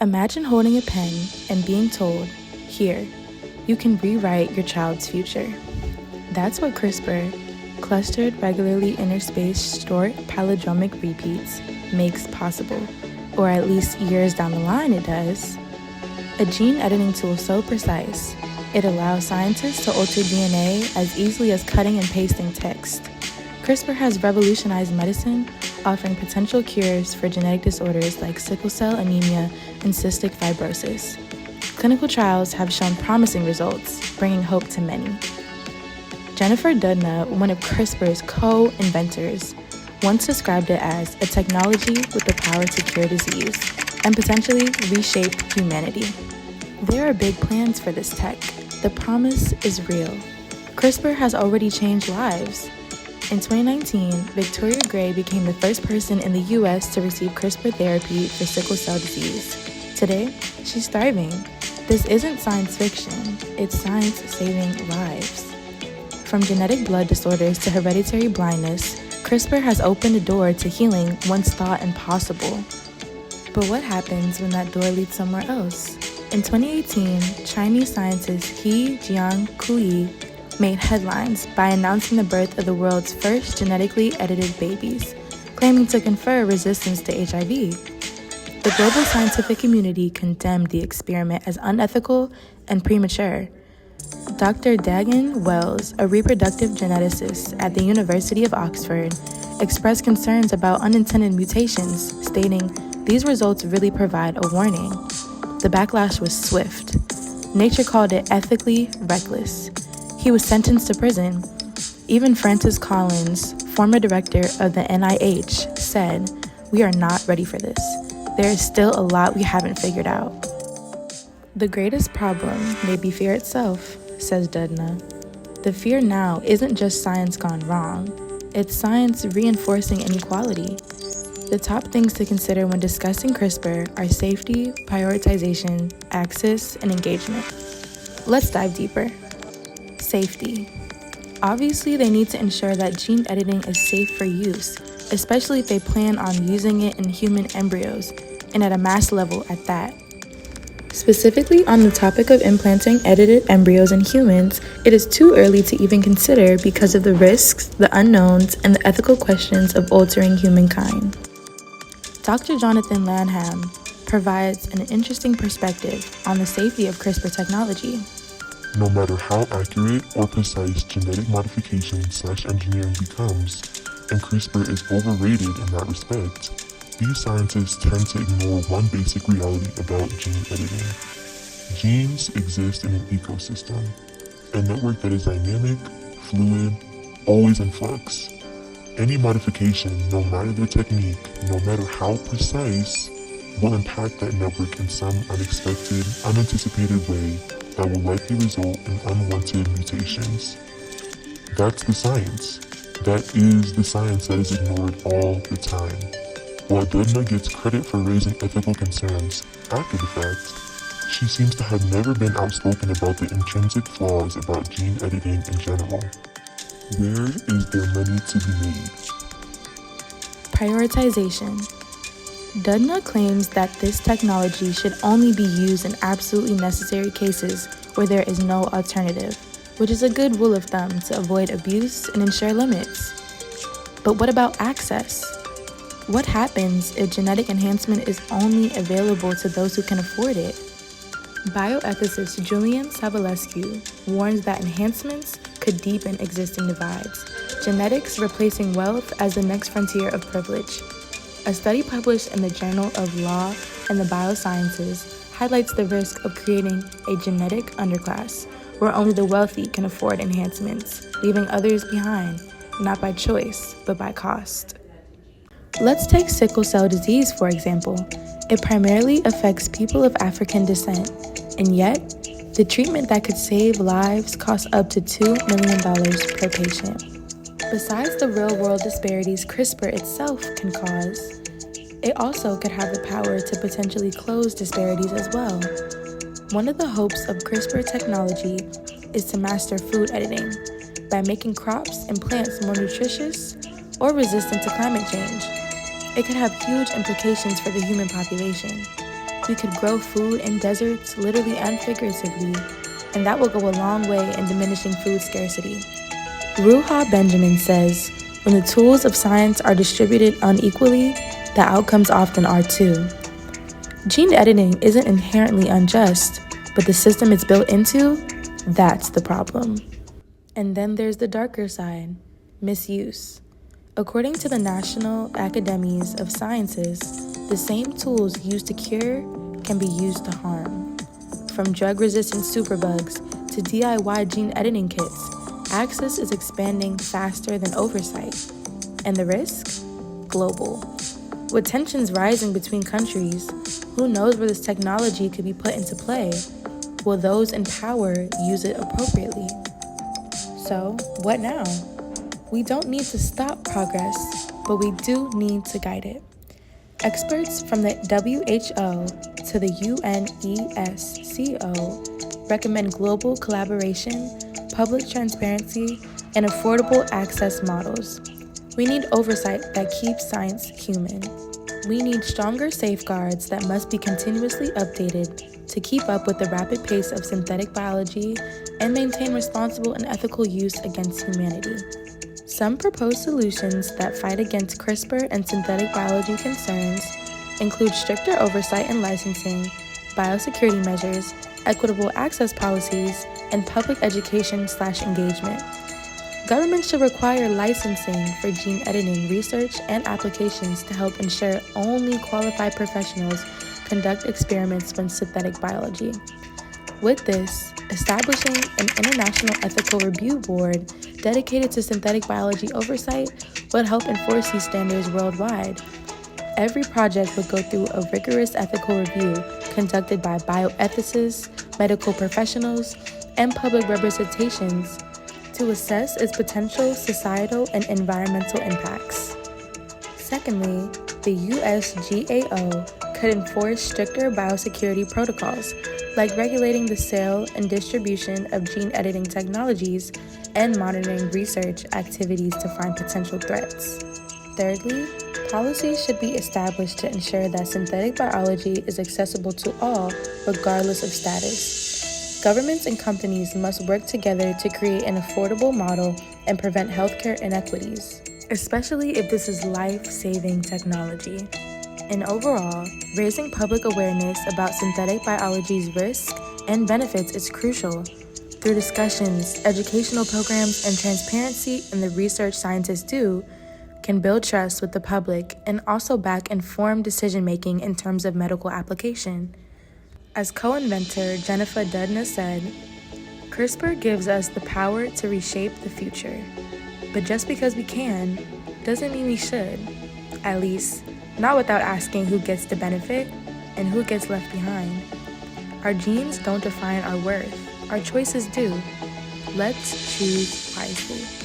Imagine holding a pen and being told, here, you can rewrite your child's future. That's what CRISPR, clustered regularly interspaced short palindromic repeats, makes possible, or at least years down the line it does. A gene editing tool so precise, it allows scientists to alter DNA as easily as cutting and pasting text. CRISPR has revolutionized medicine, offering potential cures for genetic disorders like sickle cell anemia and cystic fibrosis. Clinical trials have shown promising results, bringing hope to many. Jennifer Doudna, one of CRISPR's co-inventors, once described it as a technology with the power to cure disease and potentially reshape humanity. There are big plans for this tech. The promise is real. CRISPR has already changed lives. In 2019, Victoria Gray became the first person in the US to receive CRISPR therapy for sickle cell disease. Today, she's thriving. This isn't science fiction, it's science saving lives. From genetic blood disorders to hereditary blindness, CRISPR has opened a door to healing once thought impossible. But what happens when that door leads somewhere else? In 2018, Chinese scientist He Jiankui made headlines by announcing the birth of the world's first genetically edited babies, claiming to confer resistance to HIV. The global scientific community condemned the experiment as unethical and premature. Dr. Dagan Wells, a reproductive geneticist at the University of Oxford, expressed concerns about unintended mutations, stating, "These results really provide a warning." The backlash was swift. Nature called it ethically reckless. He was sentenced to prison. Even Francis Collins, former director of the NIH, said, "We are not ready for this. There is still a lot we haven't figured out." The greatest problem may be fear itself, says Doudna. The fear now isn't just science gone wrong. It's science reinforcing inequality. The top things to consider when discussing CRISPR are safety, prioritization, access, and engagement. Let's dive deeper. Safety. Obviously, they need to ensure that gene editing is safe for use, especially if they plan on using it in human embryos, and at a mass level at that. Specifically on the topic of implanting edited embryos in humans, it is too early to even consider because of the risks, the unknowns, and the ethical questions of altering humankind. Dr. Jonathan Lanham provides an interesting perspective on the safety of CRISPR technology. No matter how accurate or precise genetic modification/engineering becomes, and CRISPR is overrated in that respect, these scientists tend to ignore one basic reality about gene editing. Genes exist in an ecosystem, a network that is dynamic, fluid, always in flux. Any modification, no matter the technique, no matter how precise, will impact that network in some unexpected, unanticipated way that will likely result in unwanted mutations. That's the science. That is the science that is ignored all the time. While Doudna gets credit for raising ethical concerns after the fact, she seems to have never been outspoken about the intrinsic flaws about gene editing in general. Where is there money to be made? Prioritization. Doudna claims that this technology should only be used in absolutely necessary cases where there is no alternative, which is a good rule of thumb to avoid abuse and ensure limits. But what about access? What happens if genetic enhancement is only available to those who can afford it? Bioethicist Julian Savulescu warns that enhancements could deepen existing divides, genetics replacing wealth as the next frontier of privilege. A study published in the Journal of Law and the Biosciences highlights the risk of creating a genetic underclass where only the wealthy can afford enhancements, leaving others behind, not by choice, but by cost. Let's take sickle cell disease, for example. It primarily affects people of African descent, and yet, the treatment that could save lives costs up to $2 million per patient. Besides the real-world disparities CRISPR itself can cause, it also could have the power to potentially close disparities as well. One of the hopes of CRISPR technology is to master food editing by making crops and plants more nutritious or resistant to climate change. It could have huge implications for the human population. We could grow food in deserts, literally and figuratively, and that will go a long way in diminishing food scarcity. Ruha Benjamin says, when the tools of science are distributed unequally, the outcomes often are too. Gene editing isn't inherently unjust, but the system it's built into, that's the problem. And then there's the darker side, misuse. According to the National Academies of Sciences, the same tools used to cure can be used to harm. From drug-resistant superbugs to DIY gene editing kits, access is expanding faster than oversight. And the risk? Global. With tensions rising between countries, who knows where this technology could be put into play? Will those in power use it appropriately? So, what now? We don't need to stop progress, but we do need to guide it. Experts from the WHO to the UNESCO recommend global collaboration, public transparency, and affordable access models. We need oversight that keeps science human. We need stronger safeguards that must be continuously updated to keep up with the rapid pace of synthetic biology and maintain responsible and ethical use against humanity. Some proposed solutions that fight against CRISPR and synthetic biology concerns include stricter oversight and licensing, biosecurity measures, equitable access policies, and public education/engagement. Governments should require licensing for gene editing research and applications to help ensure only qualified professionals conduct experiments with synthetic biology. With this, establishing an international ethical review board dedicated to synthetic biology oversight would help enforce these standards worldwide. Every project would go through a rigorous ethical review conducted by bioethicists, medical professionals, and public representations to assess its potential societal and environmental impacts. Secondly, the USGAO could enforce stricter biosecurity protocols, like regulating the sale and distribution of gene editing technologies and monitoring research activities to find potential threats. Thirdly, policies should be established to ensure that synthetic biology is accessible to all, regardless of status. Governments and companies must work together to create an affordable model and prevent healthcare inequities, especially if this is life-saving technology. And overall, raising public awareness about synthetic biology's risks and benefits is crucial. Through discussions, educational programs, and transparency in the research scientists do, can build trust with the public and also back informed decision-making in terms of medical application. As co-inventor Jennifer Doudna said, CRISPR gives us the power to reshape the future. But just because we can, doesn't mean we should. At least, not without asking who gets the benefit and who gets left behind. Our genes don't define our worth. Our choices do. Let's choose wisely.